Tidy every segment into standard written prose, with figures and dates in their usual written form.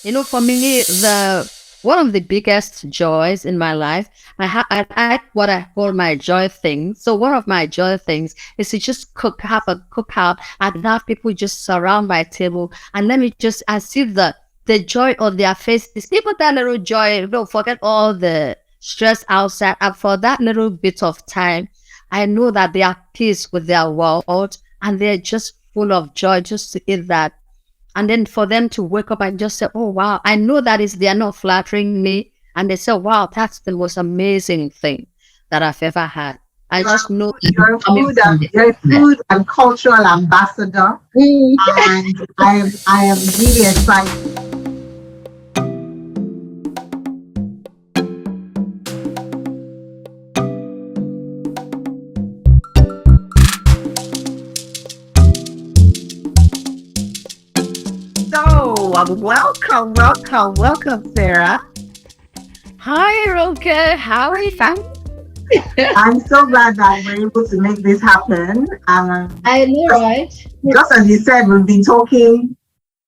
For me, the one of the biggest joys in my life, I what I call my joy thing. So one of my joy things is to just have a cookout and have people just surround my table and let me just I see the joy on their faces. People that little joy, don't forget all the stress outside. And for that little bit of time, I know that they are peace with their world and they're just full of joy just to eat that. And then for them to wake up and just say, oh, wow, I know that is they're not flattering me. And they say, wow, that's the most amazing thing that I've ever had. I just know you're a food and cultural ambassador. And I am really excited. Welcome, Sarah. Hi, Roke. How are you? I'm so glad that we're able to make this happen. I know, right? Just as you said, we've been talking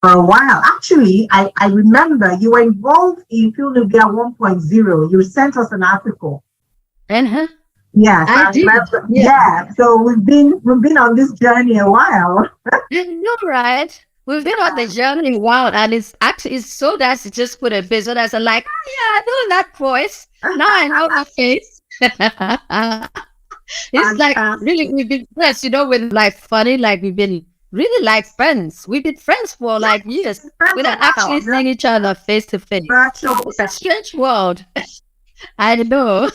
for a while. Actually, I remember you were involved in Feelnubia 1.0. You sent us an article. Uh-huh. Yes, I did. Yeah. So we've been on this journey a while. You're right. We've been on the journey a while, and it's so nice to just put a face on us and like, oh yeah, I know that voice. Now I know that face. It's like really we've been friends, with like funny, like we've been really like friends. We've been friends for like years without actually seeing each other face to face. It's a strange world. I know.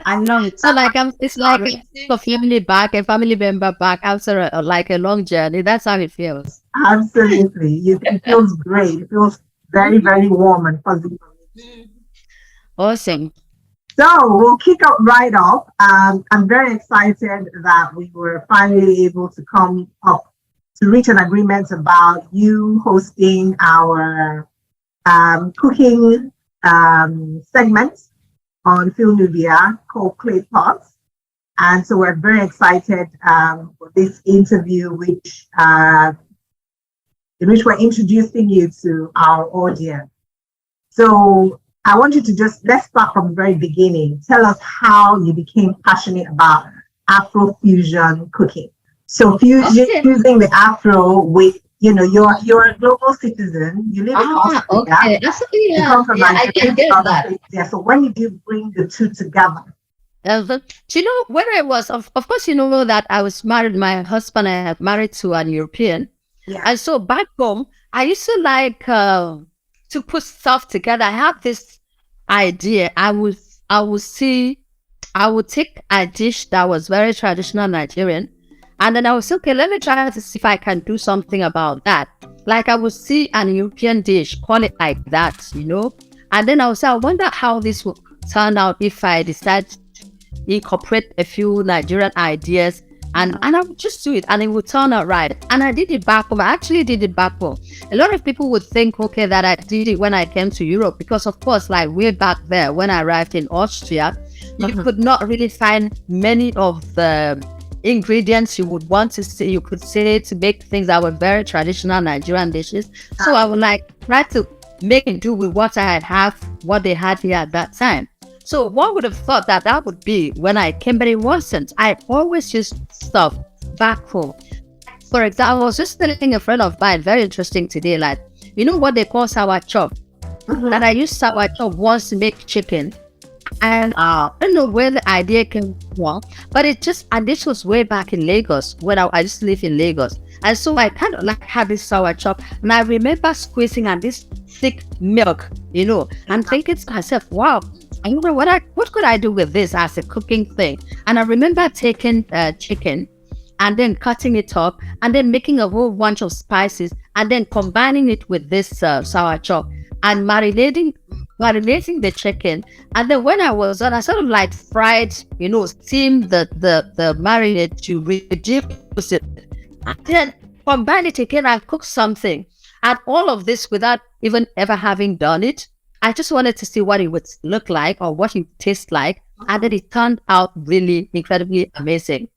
I know. So like it's like a family member back after like a long journey. That's how it feels. Absolutely. It feels great. It feels very, very warm and fuzzy. Awesome. So we'll kick up right off. I'm very excited that we were finally able to come up to reach an agreement about you hosting our cooking segment on Feelnubia called Claypot. And so we're very excited for this interview, in which we're introducing you to our audience. So I want you to let's start from the very beginning. Tell us how you became passionate about Afro-fusion cooking. So fusing the Afro with, you're a global citizen. You live in Australia. Okay. You come from Nigeria. I get that. Yeah. So when did you bring the two together? When I was, of course, that I was married. My husband, I had married to an European. Yeah. And so back home, I used to like to put stuff together. I had this idea. I would take a dish that was very traditional Nigerian, and then I would say, okay, let me try to see if I can do something about that. Like I would see an European dish, call it like that, and then I would say, I wonder how this would turn out if I decide to incorporate a few Nigerian ideas. And I would just do it and it would turn out right. And I did it back home. I actually did it back home. A lot of people would think, okay, that I did it when I came to Europe. Because of course, like way back there, when I arrived in Austria, you could not really find many of the ingredients you would want to see. You could say to make things that were very traditional Nigerian dishes. So I would try to make it do with what I what they had here at that time. So one would have thought that would be when I came, but it wasn't. I always used stuff back home. For example, I was just telling a friend of mine, very interesting today, like, what they call sour chop? That I used sour chop once to make chicken. And I don't know where the idea came from, but and this was way back in Lagos, when I used to live in Lagos. And so I kind of had this sour chop, and I remember squeezing on this thick milk, and thinking to myself, wow, I wonder what could I do with this as a cooking thing? And I remember taking chicken and then cutting it up and then making a whole bunch of spices and then combining it with this sour chop and marinating the chicken. And then when I was done, I sort of fried, steamed the marinade to reduce it. And then combine it again and cook something. And all of this without even ever having done it. I just wanted to see what it would look like or what it would taste like. And then it turned out really incredibly amazing.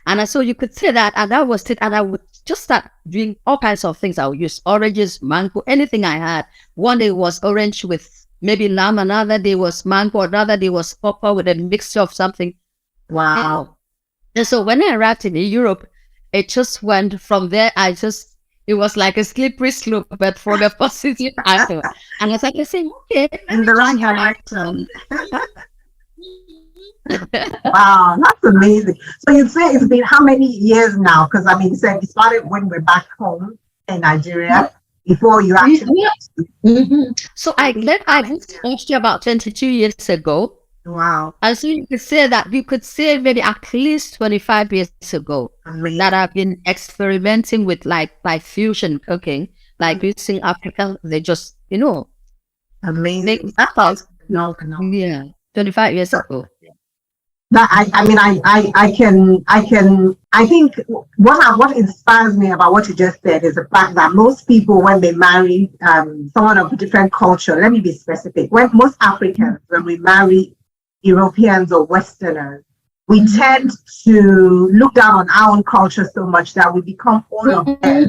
And so you could say that, and that was it. And I would just start doing all kinds of things. I would use oranges, mango, anything I had. One day was orange with maybe lamb, another day was mango, another day was pawpaw with a mixture of something. Wow. And so when I arrived in Europe, it just went from there. It was like a slippery slope, but for the positive angle. And I started saying, okay. In the right direction. Wow, that's amazing. So you'd say it's been how many years now? Because I mean, you said you started when we're back home in Nigeria before you actually. So I moved to Austria about 22 years ago. Wow. And so you could say that we could say maybe at least 25 years ago that I've been experimenting with like fusion cooking, like using Africa. They just, amazing. No. Yeah, 25 years ago. That I think what inspires me about what you just said is the fact that most people, when they marry someone of a different culture, let me be specific, when most Africans, when we marry Europeans or Westerners, we tend to look down on our own culture so much that we become all of them.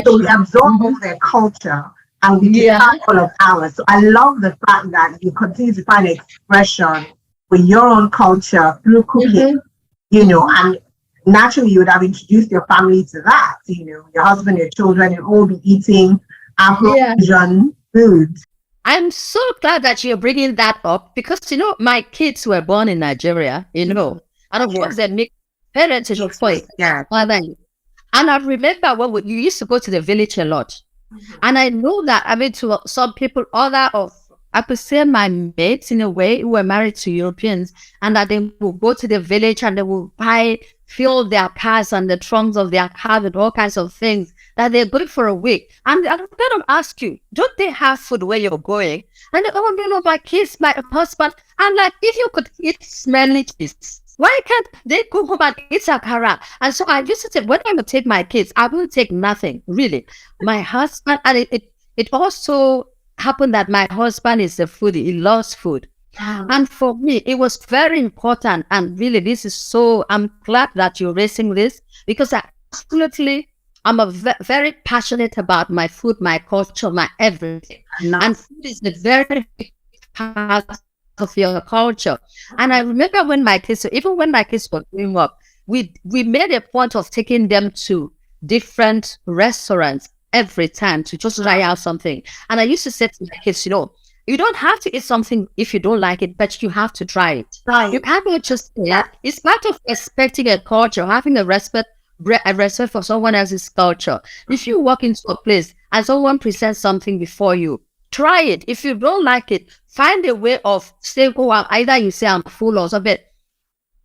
So we absorb all their culture and we become all of ours. So I love the fact that you continue to find expression with your own culture through cooking, and naturally you would have introduced your family to that, your husband, your children, you'll all be eating Afro-fusion food. I'm so glad that you're bringing that up because, my kids were born in Nigeria, and of course they make parentage of point. Yeah. And I remember when you used to go to the village a lot. And I know that, to some people, I could say my mates in a way who were married to Europeans, and that they will go to the village and they will fill their cars and the trunks of their cars with all kinds of things that they're going for a week. And I'm going to ask you, don't they have food where you're going? And my kids, my husband, and like, if you could eat smelly cheese, why can't they go home and eat akara? And so I used to say, when I would take my kids, I will take nothing, really. My husband, and it also happened that my husband is a foodie. He loves food. And for me, it was very important. And really, I'm glad that you're raising this because I'm very passionate about my food, my culture, my everything. And food is a very big part of your culture. And I remember when my kids were growing up, we made a point of taking them to different restaurants every time to just try out something. And I used to say to my kids, you don't have to eat something if you don't like it, but you have to try it. Right. You can't just it's part of respecting a culture, having a respect for someone else's culture. If you walk into a place and someone presents something before you, try it. If you don't like it, find a way of saying, either you say I'm full or something.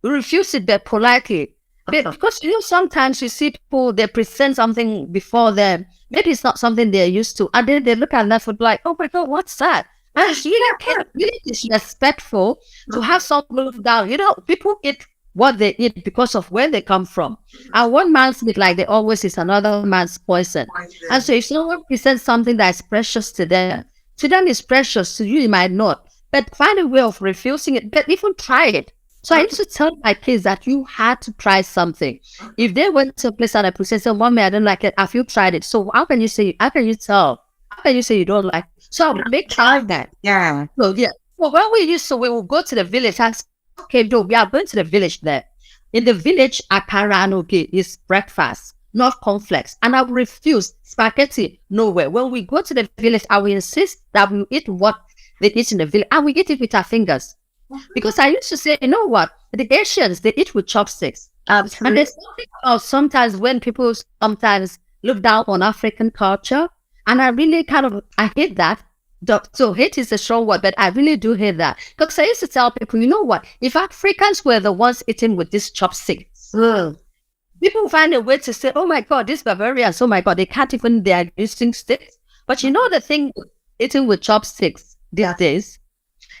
Refuse it, but politely. Because sometimes you see people, they present something before them. Maybe it's not something they're used to. And then they look at that food like, oh my God, what's that? And it's really disrespectful to have someone look down. People eat what they eat because of where they come from. And one man's meat, like they always, is another man's poison. And so if someone presents something that is precious to them it's precious, to you it might not. But find a way of refusing it, but even try it. So I used to tell my kids that you had to try something. If they went to a place and I present, say, Mommy, I don't like it. Have you tried it? So how can you say you don't like it? So I'll make try that. Yeah. So when we will go to the village and say, okay, we are going to the village there. In the village, akara and oge is breakfast, not cornflakes. And I will refuse spaghetti nowhere. When we go to the village, I will insist that we eat what they eat in the village, and we eat it with our fingers. Because I used to say, you know what? The Asians, they eat with chopsticks. Absolutely. And there's something about sometimes when people sometimes look down on African culture, and I really I hate that. So hate is a strong word, but I really do hate that. Because I used to tell people, you know what? If Africans were the ones eating with these chopsticks, people find a way to say, oh my God, these barbarians, oh my God, they can't even, they are using sticks. But the thing eating with chopsticks these days,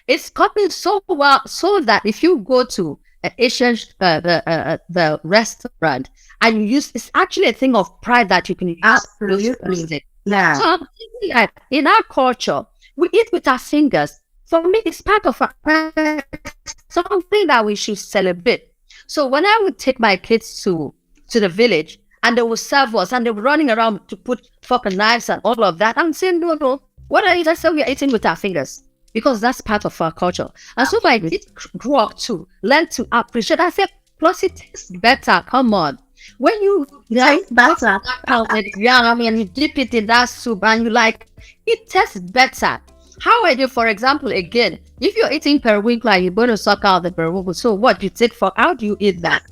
it's gotten so well, so that if you go to an Asian the restaurant and you use, it's actually a thing of pride that you can absolutely. Yeah. So I'm thinking that in our culture, we eat with our fingers. For me, it's part of something that we should celebrate. So when I would take my kids to the village, and they will serve us, and they were running around to put fork and knives and all of that. I'm saying, no, no. What are you? I said, we are eating with our fingers because that's part of our culture. And so I did grow up to learn to appreciate. I said, plus it tastes better. Come on. When you like better, I mean, you dip it in that soup and you like, it tastes better. How I do, for example, again, if you're eating periwinkle, you're going to suck out the periwinkle. So what you take for, how do you eat that?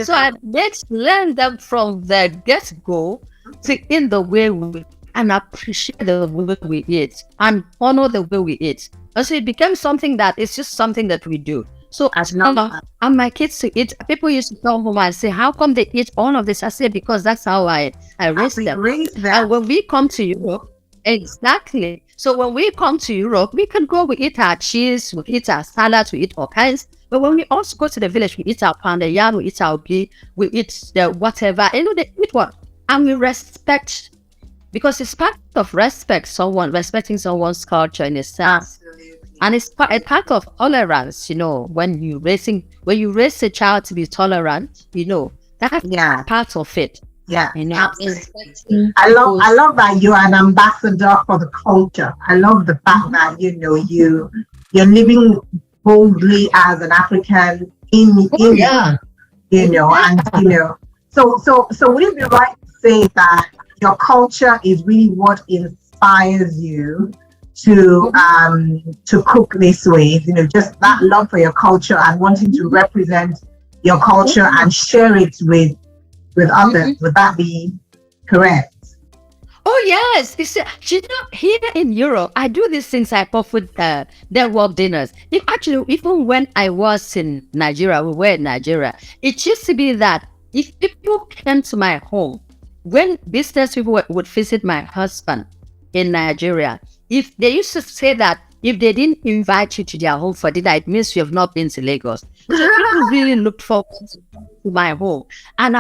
So I let's learn them from the get-go to in the way we and appreciate the way we eat and honor the way we eat. And so it becomes something that it's just something that we do. So as now, and my kids to eat, people used to come home and say, how come they eat all of this? I say, because that's how I raise them. And when we come to Europe, exactly. So when we come to Europe, we can go, we eat our cheese, we eat our salad, we eat all kinds. But when we also go to the village, we eat our pounded yam, we eat our beef, we eat the whatever. You know, they eat what? And we respect, because it's part of respecting someone's culture in a sense. Absolutely. And it's part of tolerance, you know, when you raise a child to be tolerant, you know, that's part of it. Yeah, you know, I love that you're an ambassador for the culture. I love the fact that, you know, you're living boldly as an African in you know, and you know, so would it be right to say that your culture is really what inspires you to cook this way? You know, just that love for your culture and wanting to represent your culture and share it with others. Would that be correct? Oh yes, you know, here in Europe, I do these things. I pop with their work dinners. Even when I was in Nigeria, we were in Nigeria. It used to be that if people came to my home, when business people would visit my husband in Nigeria, if they used to say that if they didn't invite you to their home for dinner, it means you have not been to Lagos. So people really looked forward to my home. And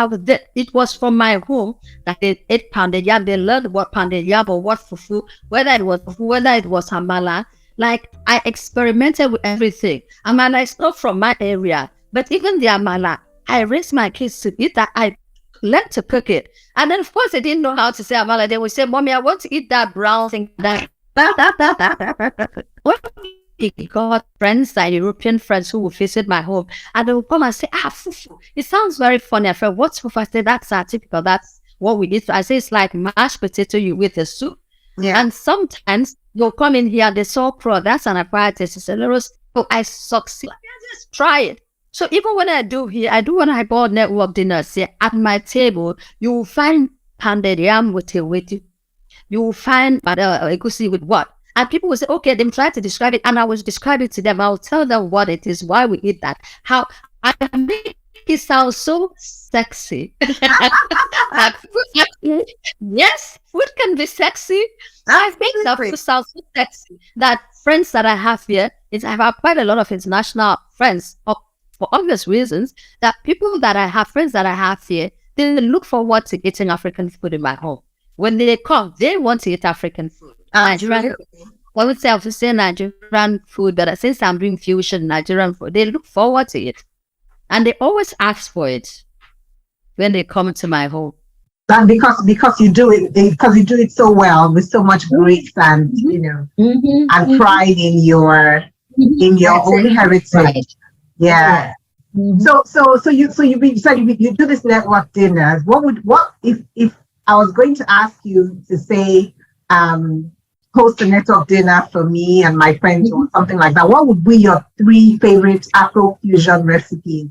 it was from my home that they ate pounded yam. They learned what pounded yam or what fufu, whether it was amala. Like, I experimented with everything. Amala is not from my area, but even the amala, I raised my kids to eat that. I learned to cook it. And then, of course, they didn't know how to say amala. They would say, Mommy, I want to eat that brown thing. When we got friends, like European friends who would visit my home, and they would come and say, fufu. It sounds very funny. I felt, what's fufu? I said, that's typical. That's what we eat. I say, it's like mashed potato you with a soup. Yeah. And sometimes you'll come in here, the sauerkraut, that's an acquired taste. It's a little, I succeed. Just try it. So even when I do when I go network dinners, say, at my table, you will find pounded yam with you will find egusi with what? And people will say, okay, then try to describe it. And I will describe it to them. I'll tell them what it is, why we eat that, how I make it sound so sexy. Yes, food can be sexy. I think that food sounds so sexy that friends that I have here, I have quite a lot of international friends for obvious reasons, that friends that I have here, they look forward to eating African food in my home. When they come, they want to eat African food. Nigerian, I would say Nigerian food, but since I'm doing fusion Nigerian food, they look forward to it. And they always ask for it when they come to my home. And because you do it so well, with so much grace and you know and pride in your own heritage. Right. Yeah. Mm-hmm. So you said you do this network dinners. What if I was going to ask you to say host a network dinner for me and my friends or something like that, what would be your 3 favorite Afro-fusion recipes?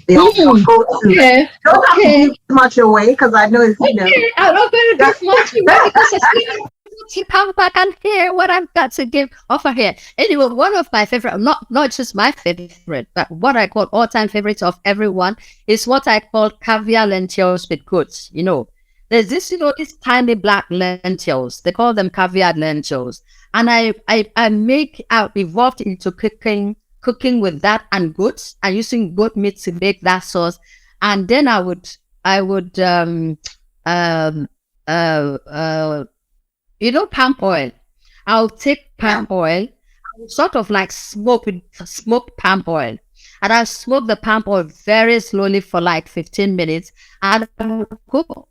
They also go to. Okay. Don't have to give too much away because I know it's I'm not going to give much away because I come back and hear what I've got to offer here. Anyway, one of my favorite, not just my favorite, but what I call all-time favorites of everyone is what I call caviar lentils with goods. You know, there's this, these tiny black lentils. They call them caviar lentils. And I evolved into cooking with that and goats, and using goat meat to make that sauce. And then I would palm oil. I'll take palm oil, sort of like smoked palm oil. And I smoke the palm oil very slowly for like 15 minutes. And I will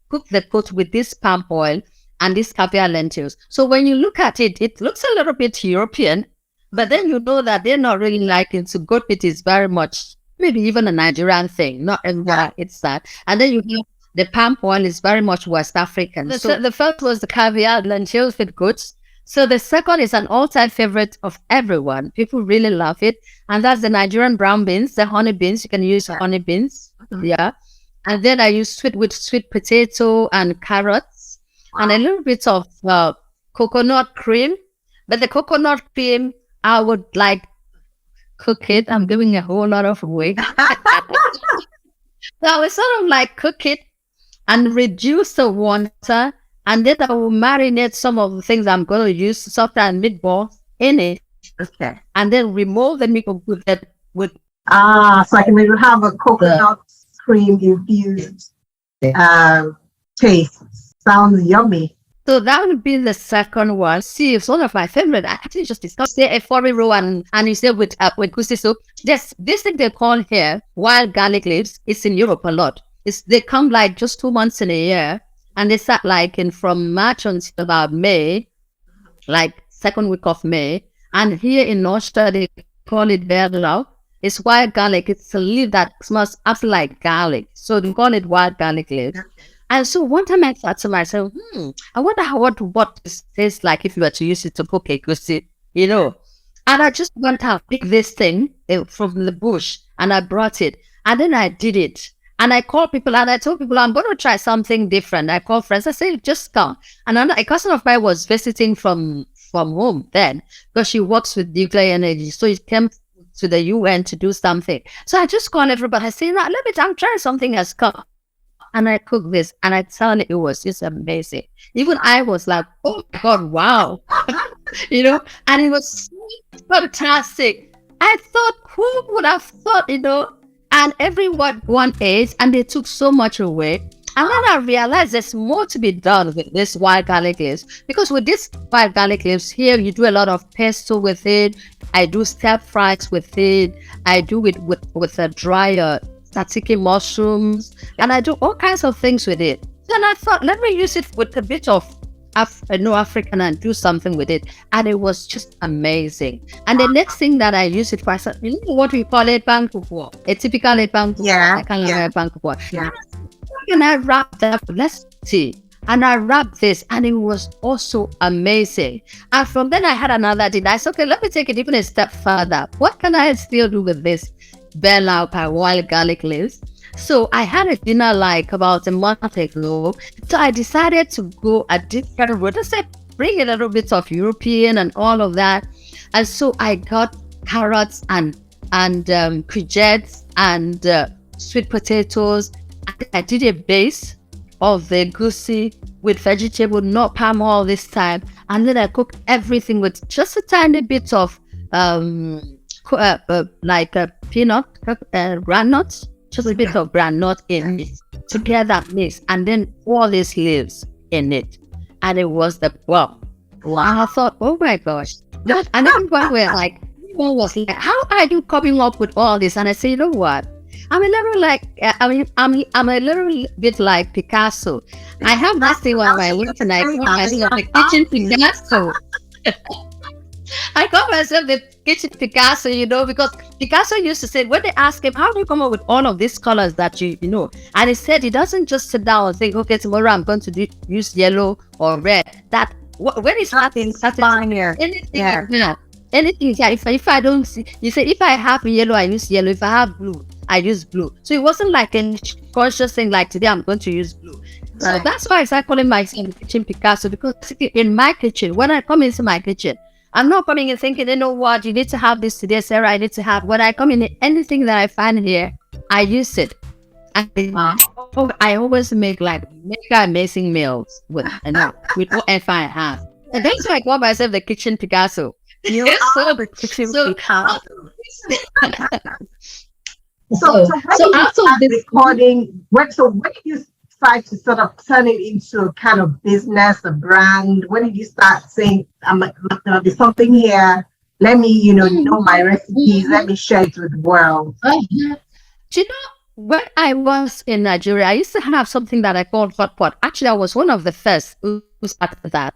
cook the pot with this palm oil and these caviar lentils. So when you look at it, it looks a little bit European, but then you know that they're not really liking to goat meat is very much, maybe even a Nigerian thing, not everywhere it's that. And then you have the palm oil is very much West African. So the first was the caviar lentils with goats. So the second is an all-time favorite of everyone. People really love it. And that's the Nigerian brown beans, the honey beans. You can use honey beans. Yeah. And then I use sweet potato and carrots and a little bit of coconut cream. But the coconut cream, I would like cook it. I'm giving a whole lot of away. So I would sort of like cook it and reduce the water. And then I will marinate some of the things I'm going to use, soft and meatballs in it. Okay. And then remove the meat with that. So I can maybe have a coconut cream infused taste. Sounds yummy. So that would be the second one. See, it's one of my favorite. I actually just discussed say a foreign roll and you say with gusi soup. This thing they call here wild garlic leaves. It's in Europe a lot. They come like just 2 months in a year. And they start like from March until about May, like second week of May. And here in Austria, they call it berlau. It's wild garlic. It's a leaf that smells absolutely like garlic. So they call it wild garlic leaf. And so one time I thought to myself, I wonder what this tastes like if you were to use it to cook a goosey, you know. And I just went out, picked this thing from the bush, and I brought it. And then I did it. And I called people and I told people, I'm going to try something different. I called friends. I said, just come. And a cousin of mine was visiting from home then because she works with nuclear energy. So he came to the UN to do something. So I just called everybody. I said, I'm trying something else. Come. And I cooked this. And I tell you, it was just amazing. Even I was like, oh my God, wow. You know, and it was fantastic. I thought, who would have thought, you know, and everyone ate, and they took so much away. And then I realized there's more to be done with this wild garlic leaves. Because with this wild garlic leaves here, you do a lot of pesto with it. I do stir fries with it. I do it with a drier tzatziki mushrooms. And I do all kinds of things with it. Then I thought, let me use it with a bit of African and do something with it. And it was just amazing. And the next thing that I use it for, I said, you know what we call it, bangkukwa? A typical bangkukwa. Yeah. I can't remember bangkukwa. Yeah. And I wrapped that, let's see. And I wrapped this, and it was also amazing. And from then I had another thing. I said, okay, let me take it even a step further. What can I still do with this berlau by wild garlic leaves? So I had a dinner like about a month ago. So I decided to go a different route. I said, bring a little bit of European and all of that. And so I got carrots and courgettes and sweet potatoes. I did a base of the goosey with vegetable, not palm oil this time. And then I cooked everything with just a tiny bit of like a peanut, groundnuts. Just a bit of granite in it to get that mix, and then all these leaves in it. And it was wow. I thought, oh my gosh. And everyone was like, how are you coming up with all this? And I said, you know what? I'm a little like, I'm a little bit like Picasso. I have that thing on my lip and I call myself the kitchen Picasso. I call myself the kitchen Picasso, you know, because Picasso used to say, when they ask him, how do you come up with all of these colors that you know? And he said he doesn't just sit down and think, okay, tomorrow I'm going to use yellow or red. That when he's starting anything, anything. Yeah, if I don't see, you say, if I have yellow, I use yellow. If I have blue, I use blue. So it wasn't like a conscious thing like today I'm going to use blue. So that's why I started calling myself kitchen Picasso, because in my kitchen, when I come into my kitchen, I'm not coming in thinking, you know what, you need to have this today, Sarah, I need to have. When I come in, anything that I find here, I use it. I always make amazing meals with whatever I have. And that's why I call myself the kitchen Picasso. You are the kitchen Picasso. So after this recording, when did you decide to sort of turn it into a kind of business, a brand? When did you start saying, there'll be something here let me, know my recipes. Let me share it with the world. Do you know, when I was in Nigeria, I used to have something that I called hot pot. Actually, I was one of the first who started that.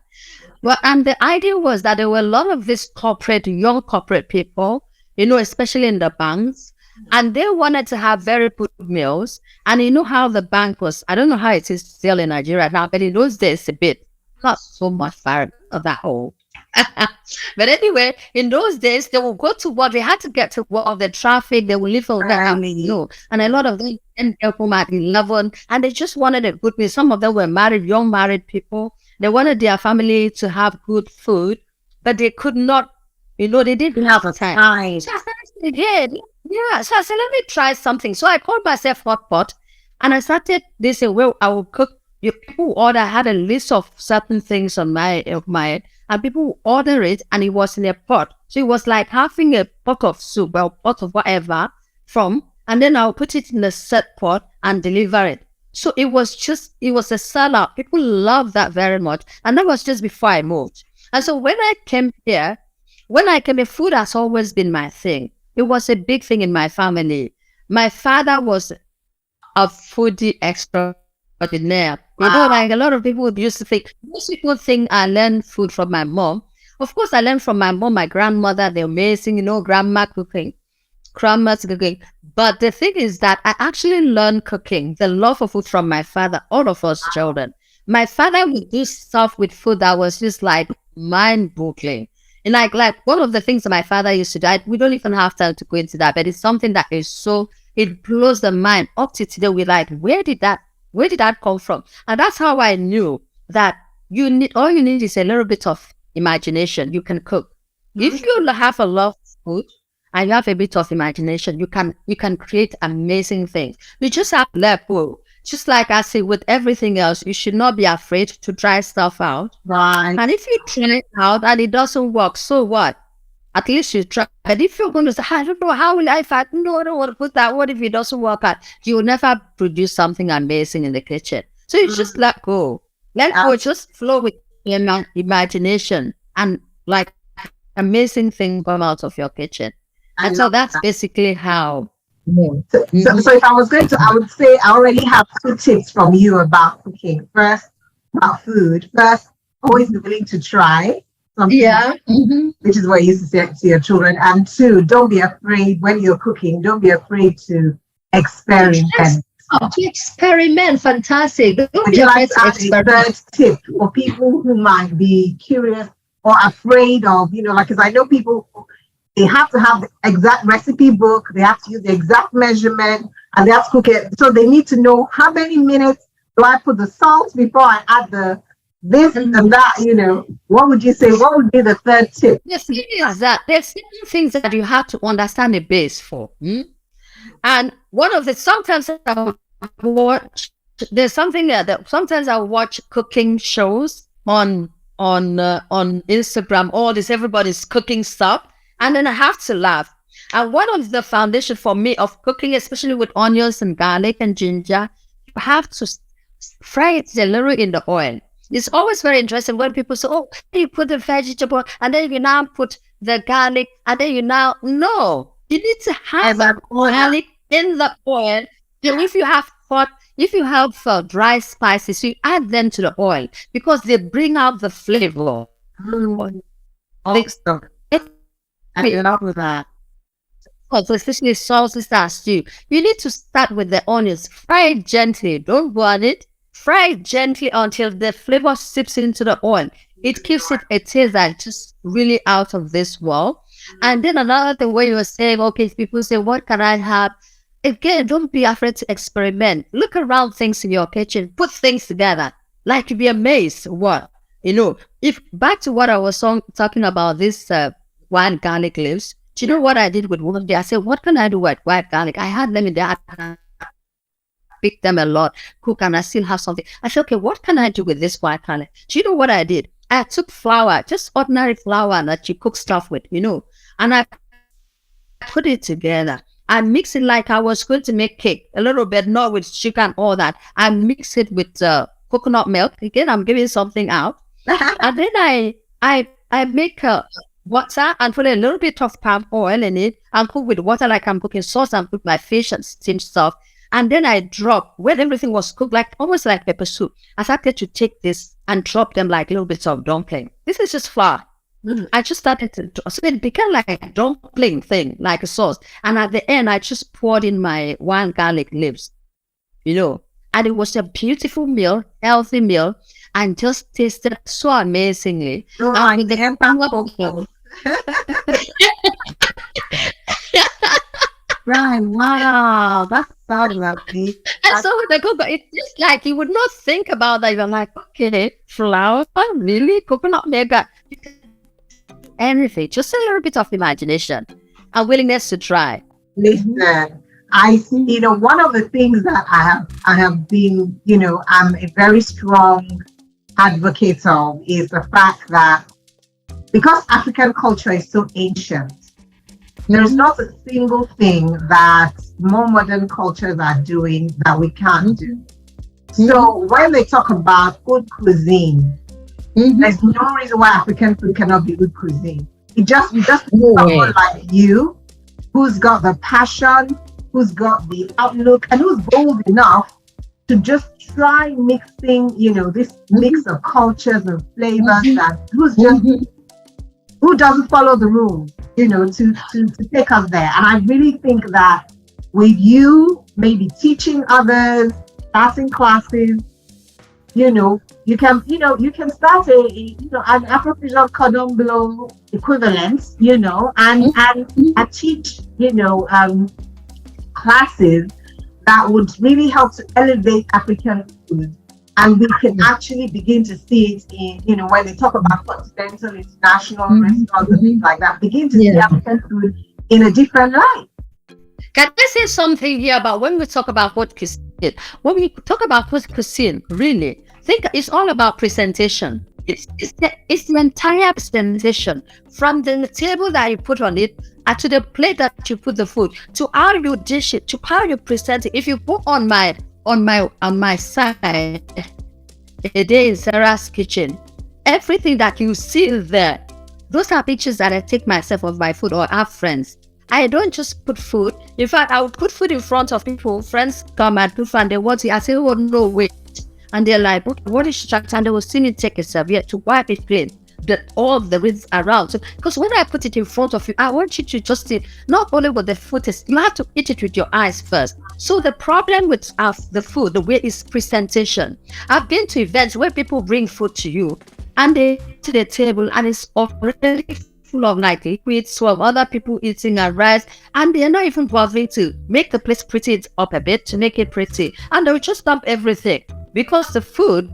Well, and the idea was that there were a lot of these young corporate people, especially in the banks, and they wanted to have very good meals. And you know how the bank was, I don't know how it is still in Nigeria now, but in those days, a bit, not so much far of that whole. But anyway, in those days, they will go to work. They had to get to work of the traffic. They will live on that, and a lot of them ended up home at 11, and they just wanted a good meal. Some of them were married, young married people. They wanted their family to have good food, but they could not, they didn't have the time. So I said, so I said, let me try something. So I called myself Hot Pot, and I started this way. I will cook. People order. I had a list of certain things on my and people order it, and it was in a pot. So it was like having a pot of soup, well, pot of whatever and then I'll put it in a set pot and deliver it. So it was a sellout. People loved that very much. And that was just before I moved. And so when I came here, food has always been my thing. It was a big thing in my family. My father was a foodie extraordinaire. Like a lot of people used to think, most people think I learned food from my mom. Of course, I learned from my mom, my grandmother, the amazing, grandma's cooking. But the thing is that I actually learned cooking, the love of food from my father, all of us children. My father would do stuff with food that was just like mind-boggling. And like one of the things that my father used to do, we don't even have time to go into that, but it's something that is it blows the mind. Up to today, we're like, where did that come from? And that's how I knew that all you need is a little bit of imagination. You can cook. If you have a love of food and you have a bit of imagination, you can create amazing things. You just have to let go. Just like I say with everything else, you should not be afraid to try stuff out. Right. And if you try it out and it doesn't work, so what? At least you try. But if you're going to say, I don't know, how will I fight? No, I don't want to put that. What if it doesn't work out? You will never produce something amazing in the kitchen. So you just let go. Let go, just flow with your imagination, and like amazing things come out of your kitchen. And so that's basically how. So if I was going to, I would say I already have 2 tips from you about cooking. First, about food. First, always be willing to try something, which is what you used to say to your children. And 2, don't be afraid when you're cooking. Don't be afraid to experiment. To experiment, fantastic. Would you like to add a third tip for people who might be curious or afraid of, because I know people, they have to have the exact recipe book, they have to use the exact measurement, and they have to cook it. So they need to know how many minutes do I put the salt before I add this and that, What would you say? What would be the third tip? The thing is that there's certain things that you have to understand the base for. And one of the, sometimes I watch, there's something that sometimes I watch cooking shows on Instagram, all this, everybody's cooking stuff. And then I have to laugh. And one of the foundation for me of cooking, especially with onions and garlic and ginger, you have to fry it a little in the oil. It's always very interesting when people say, oh, you put the vegetable and then you now put the garlic and then no, you need to have garlic in the oil. And if you have dry spices, you add them to the oil because they bring out the flavor. I love with that. Especially sauces that stew. You need to start with the onions. Fry it gently. Don't burn it. Fry it gently until the flavor seeps into the oil. It gives it a taste that's just really out of this world. And then another thing where you were saying, okay, people say, what can I have? Again, don't be afraid to experiment. Look around things in your kitchen. Put things together. Like, you'd be amazed. What? If back to what I was talking about, this white garlic leaves. Do you know what I did with one day? I said, what can I do with white garlic? I had them in there. I picked them a lot, cook, and I still have something. I said, okay, what can I do with this white garlic? Do you know what I did? I took flour, just ordinary flour that you cook stuff with, and I put it together. I mix it like I was going to make cake, a little bit, not with sugar and all that. I mix it with coconut milk. Again, I'm giving something out. And then I make water and put a little bit of palm oil in it and cook with water like I'm cooking sauce and put my fish and steam stuff. And then I drop, when everything was cooked, like almost like pepper soup, I started to take this and drop them like little bits of dumpling. This is just flour. I just started to, so it became like a dumpling thing, like a sauce. And at the end, I just poured in my one garlic leaves, and it was a beautiful meal, healthy meal, and just tasted so amazingly. Oh, right, wow, that sounds lovely. And so with the coconut, it's just like you would not think about that. You're like, okay, flour, really, coconut mega, anything, just a little bit of imagination and willingness to try. Listen, I see, one of the things that I have been, I'm a very strong advocate of is the fact that because African culture is so ancient, there's not a single thing that more modern cultures are doing that we can't do. So when they talk about good cuisine, there's no reason why African food cannot be good cuisine. We just need someone like you who's got the passion, who's got the outlook, and who's bold enough to just try mixing, this mix of cultures and flavors, and who doesn't follow the rules, to take us there. And I really think that with you maybe teaching others, starting classes, you can start an Afro-fusion cordon bleu equivalent, and teach, classes that would really help to elevate African food. And we can actually begin to see it in, when they talk about continental, international restaurants and things like that, begin to see African food in a different light. Can I say something here about when we talk about haute cuisine? When we talk about haute cuisine, really, think it's all about presentation. It's the entire presentation, from the table that you put on it, to the plate that you put the food, to how you dish it, to how you present it. If you go on my side, a day in Sarah's kitchen, everything that you see there, those are pictures that I take myself of my food or have friends. I don't just put food. In fact, I would put food in front of people. Friends come and put food and they want to. I say, oh no, wait. And they're like, okay, what is she? And they will see me take a serviette to wipe it clean. That all the rinse around. So, because when I put it in front of you, I want you to just eat, not only with the food, you have to eat it with your eyes first. So the problem with the food, the way is presentation. I've been to events where people bring food to you and they to the table and it's already full of like liquids, 12 other people eating and rice, and they're not even bothering to make the place pretty up a bit to make it pretty. And they'll just dump everything because the food.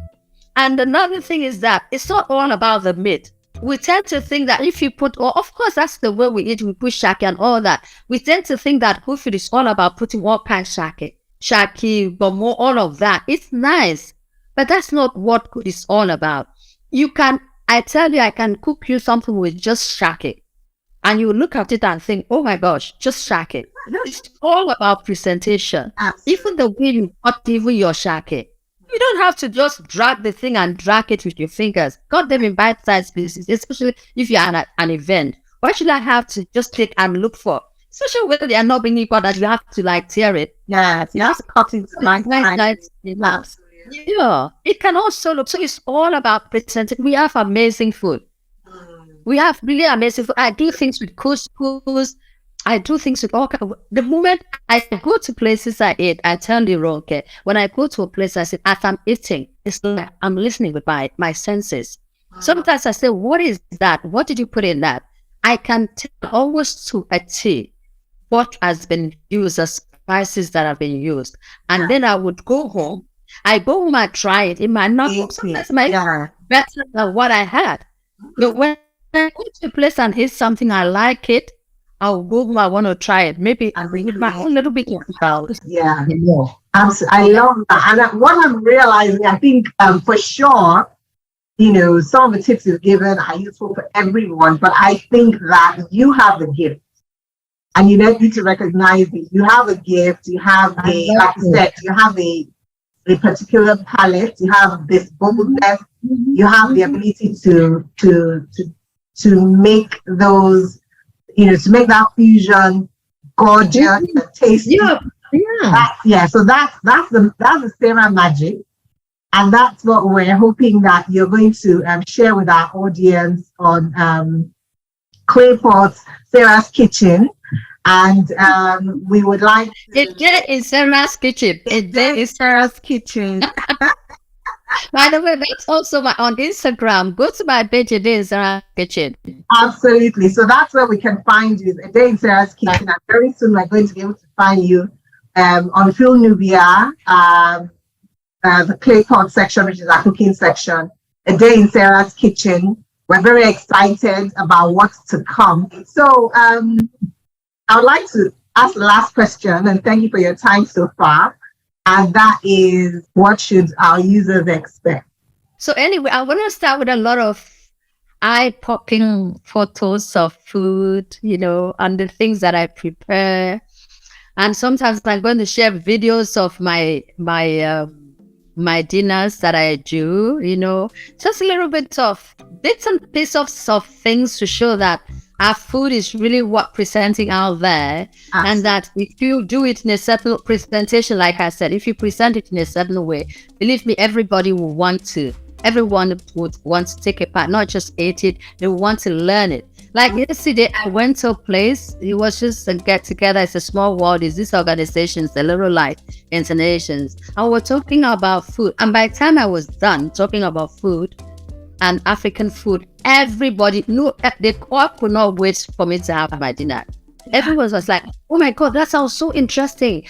And another thing is that it's not all about the meat. We tend to think that if you put, of course, that's the way we eat, we put shaki and all that. We tend to think that good food is all about putting all kinds of shaki, but more all of that. It's nice, but that's not what food is all about. I tell you, I can cook you something with just shaki. And you look at it and think, oh my gosh, just shaki. It's all about presentation. Absolutely. Even the way you cut even your shaki. You don't have to just drag the thing and drag it with your fingers. Cut them in bite-sized pieces, especially if you're at an event. Why should I have to just take and look for? Especially when they are not being equal, that you have to tear it. Yeah, you have to cut it nice. Yeah, it can also look. So it's all about presenting. We have amazing food. We have really amazing food. I do things with couscous. I do things with all kinds. The moment I go to places I eat, I tell you, okay, when I go to a place, I say, as I'm eating, it's like I'm listening with my senses. Sometimes I say, what is that? What did you put in that? I can tell almost to a T what has been used, the spices that have been used. And then I would go home. I go home and try it. It might not be better than what I had. But when I go to a place and eat something, I like it, I'll go home, I want to try it. Maybe I'll bring it my own little bit. Yeah, absolutely. I love that. And what I'm realizing, I think for sure, some of the tips you've given are useful for everyone, but I think that you have the gift. And you need to recognize it. You have a gift, you have like you said, you have a particular palette, you have this boldness, you have the ability to to make those, to make that fusion gorgeous and tasty. So that's the Sarah magic. And that's what we're hoping that you're going to share with our audience on Claypot's Sarah's Kitchen. And we would like to... A day in Sarah's Kitchen. A day in Sarah's Kitchen. By the way, that's also on Instagram. Go to my page, A Day in Sarah's Kitchen. Absolutely. So that's where we can find you, A Day in Sarah's Kitchen. And very soon we're going to be able to find you on Feelnubia, the Claypot section, which is our cooking section. A Day in Sarah's Kitchen. We're very excited about what's to come. So I would like to ask the last question, and thank you for your time so far. And that is, what should our users expect? So anyway, I want to start with a lot of eye-popping photos of food, and the things that I prepare. And sometimes I'm going to share videos of my dinners that I do, just a little bit of bits and pieces of things to show that our food is really what presenting out there. Absolutely. And that if you do it in a certain presentation, like I said, if you present it in a certain way, believe me, everyone would want to take a part, not just eat it, they want to learn it. Like yesterday, I went to a place, it was just a get together, it's a small world, it's these organizations, the Little Light Internations, and we're talking about food. And by the time I was done talking about food and African food, everybody knew, they all could not wait for me to have my dinner. Everyone was like, oh my God, that sounds so interesting.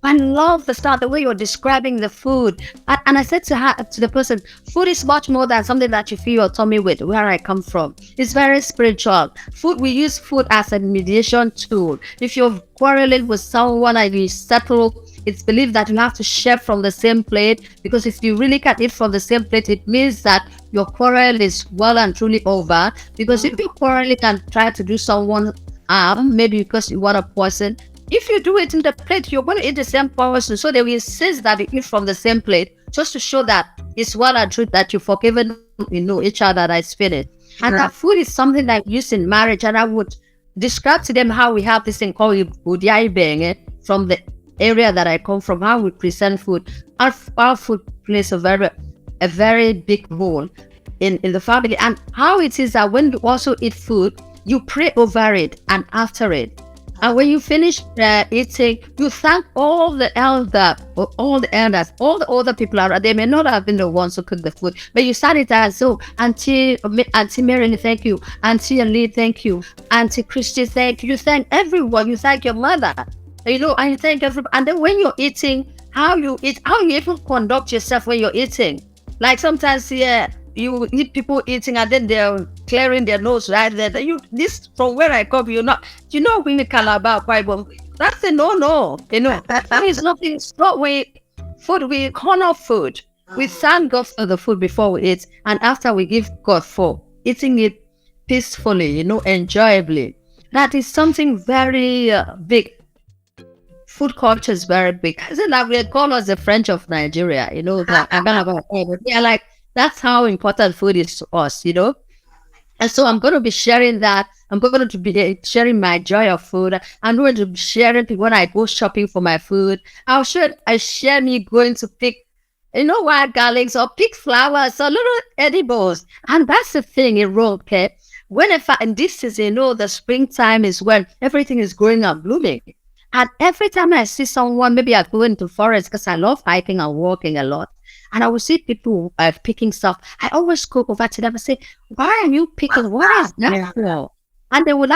I love the way you're describing the food. And I said to the person, food is much more than something that you fill your tummy with, where I come from. It's very spiritual. We use food as a mediation tool. If you're quarreling with someone and you settle, it's believed that you have to share from the same plate, because if you really can't eat from the same plate, it means that your quarrel is well and truly over. Because if you quarrel and try to do someone harm, maybe because you want a poison, if you do it in the plate, you're going to eat the same portion. So they will insist that you eat from the same plate, just to show that it's well and true that you've forgiven, each other, that it's finished. And that food is something that I use in marriage. And I would describe to them how we have this thing called Udoh from the area that I come from, how we present food. Our food plays a very big role in the family. And how it is that when you also eat food, you pray over it and after it. And when you finish eating, you thank all the elders, all the older people around. They may not have been the ones who cooked the food, but you start it as, Auntie Mary, thank you. Auntie Ali, thank you. Auntie Christy, thank you. You thank everyone. You thank your mother. And you thank everybody. And then when you're eating, how you even conduct yourself when you're eating. Like sometimes, you eat people eating and then they're clearing their nose right there. This from where I come, when you Calabar Bible, that's a no. That is nothing. It's not food. We honor food. We thank God for the food before we eat, and after we give God for eating it peacefully, enjoyably. That is something very big. Food culture is very big. I said that we call us the French of Nigeria. They're like, that's how important food is to us, And so I'm going to be sharing that. I'm going to be sharing my joy of food. I'm going to be sharing when I go shopping for my food. I share me going to pick, wild garlics or pick flowers or little edibles. And that's the thing in Rome, okay? And this is, the springtime is when everything is growing and blooming. And every time I see someone, maybe I go into forest because I love hiking and walking a lot. And I will see people picking stuff. I always go over to them and say, why are you picking? What is that for? And they will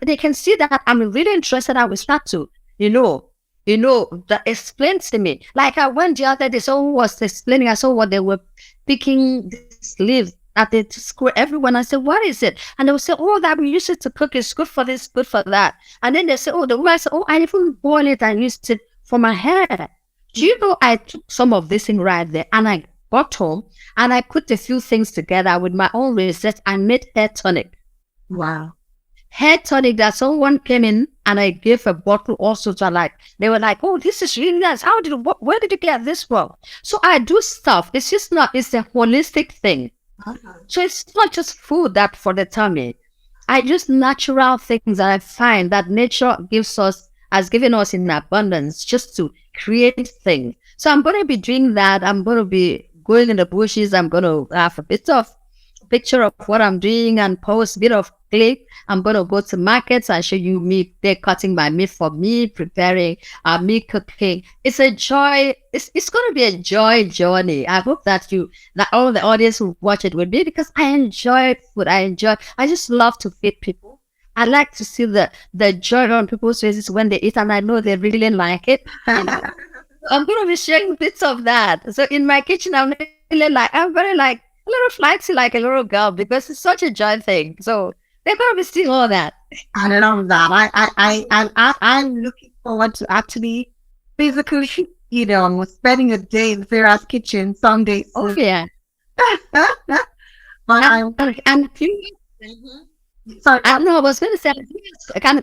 they can see that I'm really interested. I will start to, that explains to me. Like I went the other day, someone was explaining, I saw what they were picking this leaf that they screw everyone. I said, what is it? And they will say, that we use it to cook. It's good for this, good for that. And then they say, the woman said, I even boil it and used it for my hair. Do you know, I took some of this thing right there and I got home and I put a few things together with my own research and made hair tonic. Wow. Hair tonic that someone came in and I gave a bottle also to they were like, this is really nice. Where did you get this from? So I do stuff. It's a holistic thing. Uh-huh. So it's not just food that for the tummy. I just natural things that I find that nature has given us in abundance just to create things. So I'm going to be doing that. I'm going to be going in the bushes. I'm going to have a bit of picture of what I'm doing and post a bit of clip. I'm going to go to markets and show you me. They're cutting my meat for me, preparing me cooking. It's a joy. It's going to be a joy journey. I hope that all the audience will watch it with me, because I enjoy food. I just love to feed people. I like to see the joy on people's faces when they eat, and I know they really like it. I'm going to be sharing bits of that. So in my kitchen, I'm very like a little flighty, like a little girl, because it's such a joy thing. So they're going to be seeing all that. I love that. I'm looking forward to actually physically, spending a day in Sarah's kitchen someday. Oh, yeah. And sorry, I know. I was going to say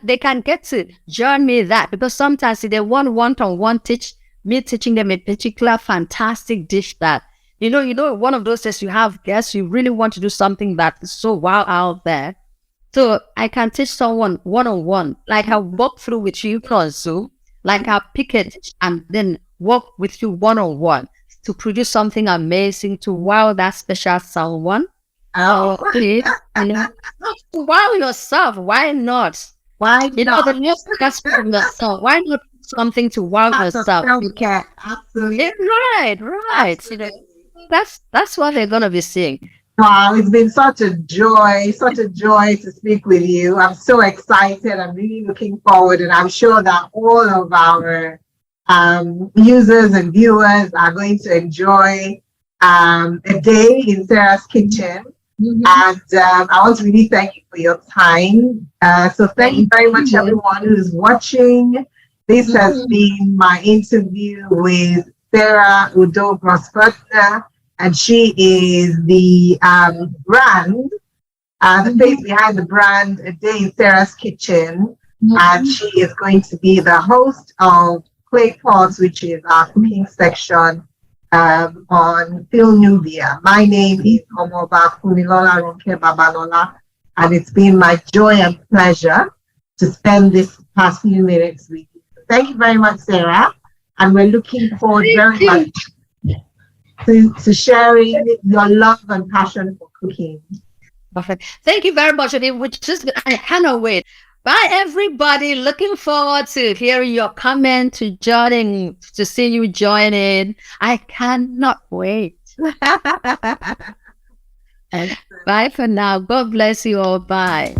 they can get to join me that, because sometimes they want one-on-one teaching them a particular fantastic dish that one of those days you have guests, you really want to do something that is so wow out there. So I can teach someone one-on-one, like I'll walk through with you on Zoom, like I'll pick it and then work with you one-on-one to produce something amazing to wow that special someone. Oh, please. Wow yourself. Why not? Why not? The most from yourself. Why not something to wow yourself? Absolutely. Right. Absolutely. That's what they're gonna be seeing. Wow, it's been such a joy to speak with you. I'm so excited. I'm really looking forward, and I'm sure that all of our users and viewers are going to enjoy a day in Sarah's kitchen. And I want to really thank you for your time. So thank you very much, everyone who's watching. This has been my interview with Sarah Udoh Grossfurthner, and she is the brand, the face behind the brand, A Day in Sarah's Kitchen. And she is going to be the host of Claypot, which is our cooking section on Feelnubia. My name is Omoba Funilola Ronke Babalola, and it's been my joy and pleasure to spend this past few minutes with you. Thank you very much, Sarah, and we're looking forward very much to sharing your love and passion for cooking. Perfect. Thank you very much. I cannot wait. Bye, everybody. Looking forward to hearing your comment, to see you join in. I cannot wait. Bye for now. God bless you all. Bye.